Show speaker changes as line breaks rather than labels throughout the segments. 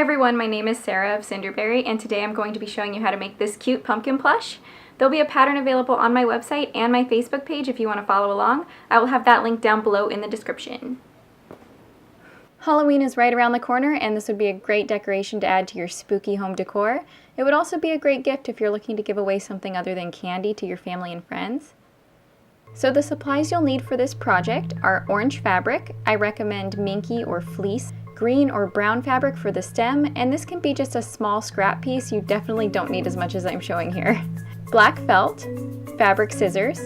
everyone, my name is Sarah of Cinderberry, and today I'm going to be showing you how to make this cute pumpkin plush. There'll be a pattern available on my website and my Facebook page if you want to follow along. I will have that link down below in the description. Halloween is right around the corner, and this would be a great decoration to add to your spooky home decor. It would also be a great gift if you're looking to give away something other than candy to your family and friends. So the supplies you'll need for this project are orange fabric. I recommend minky or fleece, green or brown fabric for the stem, and this can be just a small scrap piece. You definitely don't need as much as I'm showing here. Black felt, fabric scissors,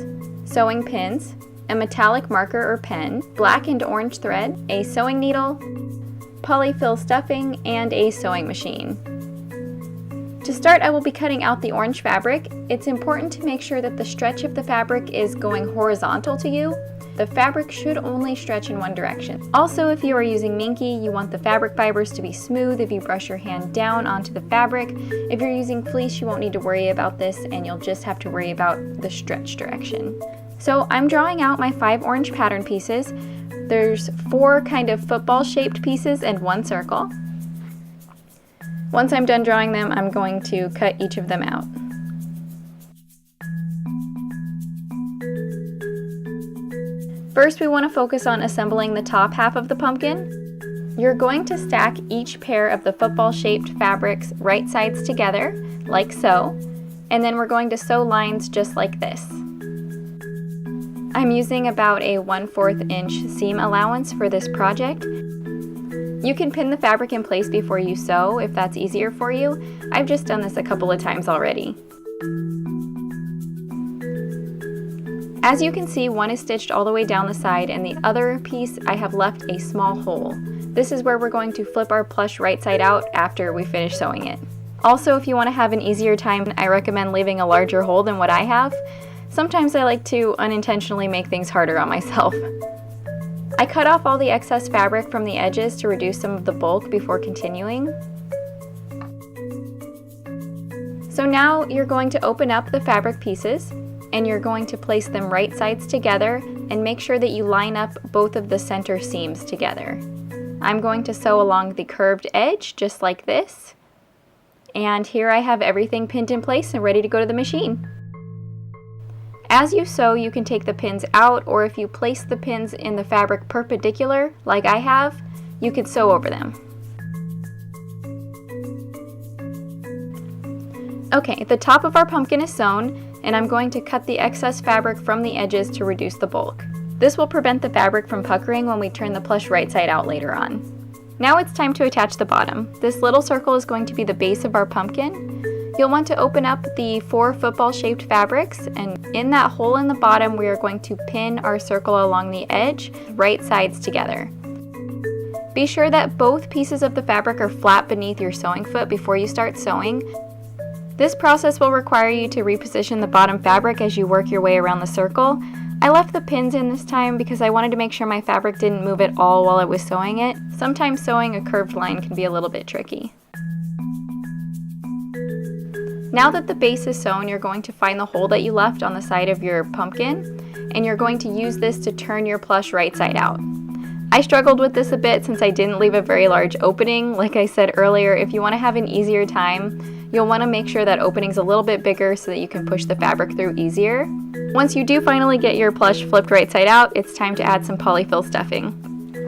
sewing pins, a metallic marker or pen, black and orange thread, a sewing needle, polyfill stuffing, and a sewing machine. To start, I will be cutting out the orange fabric. It's important to make sure that the stretch of the fabric is going horizontal to you. The fabric should only stretch in one direction. Also, if you are using minky, you want the fabric fibers to be smooth if you brush your hand down onto the fabric. If you're using fleece, you won't need to worry about this, and you'll just have to worry about the stretch direction. So I'm drawing out my 5 orange pattern pieces. There's 4 kind of football shaped pieces and 1 circle. Once I'm done drawing them, I'm going to cut each of them out. First, we want to focus on assembling the top half of the pumpkin. You're going to stack each pair of the football-shaped fabrics right sides together, like so, and then we're going to sew lines just like this. I'm using about a 1/4 inch seam allowance for this project. You can pin the fabric in place before you sew if that's easier for you. I've just done this a couple of times already. As you can see, one is stitched all the way down the side, and the other piece I have left a small hole. This is where we're going to flip our plush right side out after we finish sewing it. Also, if you want to have an easier time, I recommend leaving a larger hole than what I have. Sometimes I like to unintentionally make things harder on myself. I cut off all the excess fabric from the edges to reduce some of the bulk before continuing. So now you're going to open up the fabric pieces, and you're going to place them right sides together and make sure that you line up both of the center seams together. I'm going to sew along the curved edge just like this. And here I have everything pinned in place and ready to go to the machine. As you sew, you can take the pins out, or if you place the pins in the fabric perpendicular, like I have, you could sew over them. Okay, the top of our pumpkin is sewn, and I'm going to cut the excess fabric from the edges to reduce the bulk. This will prevent the fabric from puckering when we turn the plush right side out later on. Now it's time to attach the bottom. This little circle is going to be the base of our pumpkin. You'll want to open up the 4 football-shaped fabrics, and in that hole in the bottom, we are going to pin our circle along the edge, right sides together. Be sure that both pieces of the fabric are flat beneath your sewing foot before you start sewing. This process will require you to reposition the bottom fabric as you work your way around the circle. I left the pins in this time because I wanted to make sure my fabric didn't move at all while I was sewing it. Sometimes sewing a curved line can be a little bit tricky. Now that the base is sewn, you're going to find the hole that you left on the side of your pumpkin, and you're going to use this to turn your plush right side out. I struggled with this a bit since I didn't leave a very large opening. Like I said earlier, if you want to have an easier time, you'll want to make sure that opening's a little bit bigger so that you can push the fabric through easier. Once you do finally get your plush flipped right side out, it's time to add some polyfill stuffing.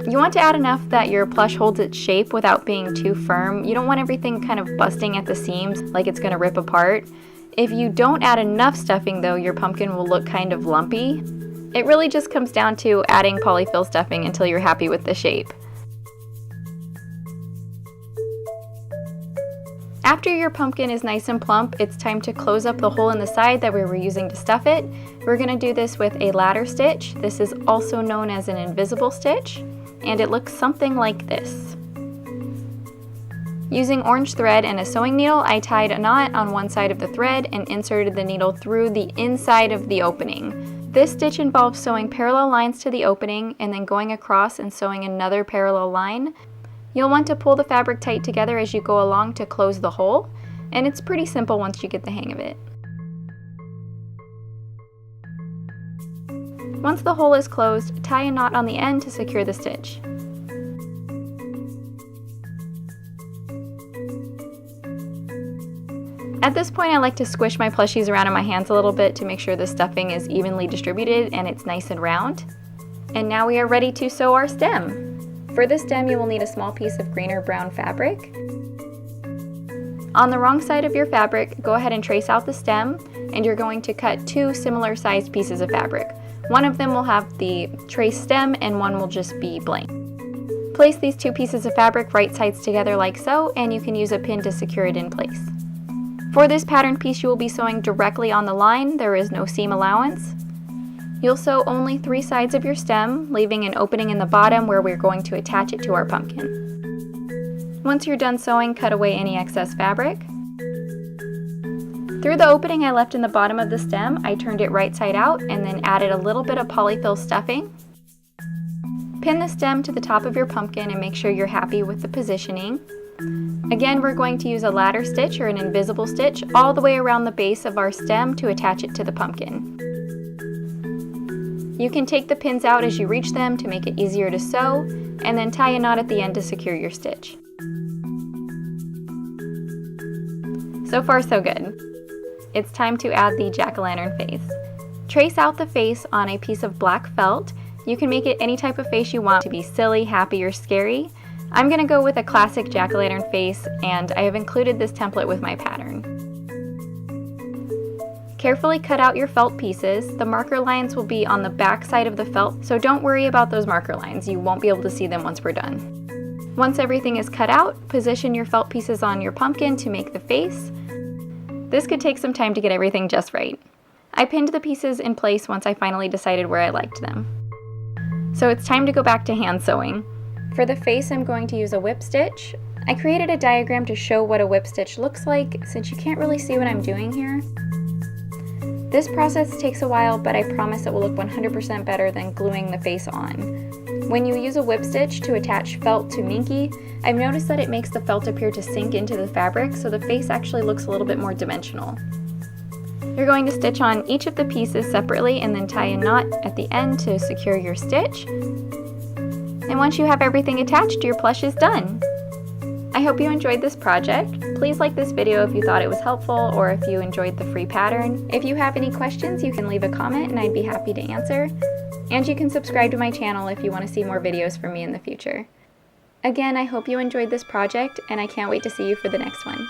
You want to add enough that your plush holds its shape without being too firm. You don't want everything kind of busting at the seams like it's going to rip apart. If you don't add enough stuffing though, your pumpkin will look kind of lumpy. It really just comes down to adding polyfill stuffing until you're happy with the shape. After your pumpkin is nice and plump, it's time to close up the hole in the side that we were using to stuff it. We're going to do this with a ladder stitch. This is also known as an invisible stitch, and it looks something like this. Using orange thread and a sewing needle, I tied a knot on one side of the thread and inserted the needle through the inside of the opening. This stitch involves sewing parallel lines to the opening and then going across and sewing another parallel line. You'll want to pull the fabric tight together as you go along to close the hole, and it's pretty simple once you get the hang of it. Once the hole is closed, tie a knot on the end to secure the stitch. At this point, I like to squish my plushies around in my hands a little bit to make sure the stuffing is evenly distributed and it's nice and round. And now we are ready to sew our stem. For the stem, you will need a small piece of green or brown fabric. On the wrong side of your fabric, go ahead and trace out the stem, and you're going to cut 2 similar sized pieces of fabric. One of them will have the traced stem and one will just be blank. Place these 2 pieces of fabric right sides together like so, and you can use a pin to secure it in place. For this pattern piece, you will be sewing directly on the line. There is no seam allowance. You'll sew only 3 sides of your stem, leaving an opening in the bottom where we're going to attach it to our pumpkin. Once you're done sewing, cut away any excess fabric. Through the opening I left in the bottom of the stem, I turned it right side out and then added a little bit of polyfill stuffing. Pin the stem to the top of your pumpkin and make sure you're happy with the positioning. Again, we're going to use a ladder stitch or an invisible stitch all the way around the base of our stem to attach it to the pumpkin. You can take the pins out as you reach them to make it easier to sew, and then tie a knot at the end to secure your stitch. So far so good. It's time to add the jack-o'-lantern face. Trace out the face on a piece of black felt. You can make it any type of face you want, to be silly, happy, or scary. I'm going to go with a classic jack-o'-lantern face, and I have included this template with my pattern. Carefully cut out your felt pieces. The marker lines will be on the back side of the felt, so don't worry about those marker lines. You won't be able to see them once we're done. Once everything is cut out, position your felt pieces on your pumpkin to make the face. This could take some time to get everything just right. I pinned the pieces in place once I finally decided where I liked them. So it's time to go back to hand sewing. For the face, I'm going to use a whip stitch. I created a diagram to show what a whip stitch looks like, since you can't really see what I'm doing here. This process takes a while, but I promise it will look 100% better than gluing the face on. When you use a whip stitch to attach felt to Minky, I've noticed that it makes the felt appear to sink into the fabric, so the face actually looks a little bit more dimensional. You're going to stitch on each of the pieces separately and then tie a knot at the end to secure your stitch. And once you have everything attached, your plush is done. I hope you enjoyed this project. Please like this video if you thought it was helpful or if you enjoyed the free pattern. If you have any questions, you can leave a comment and I'd be happy to answer. And you can subscribe to my channel if you want to see more videos from me in the future. Again, I hope you enjoyed this project and I can't wait to see you for the next one.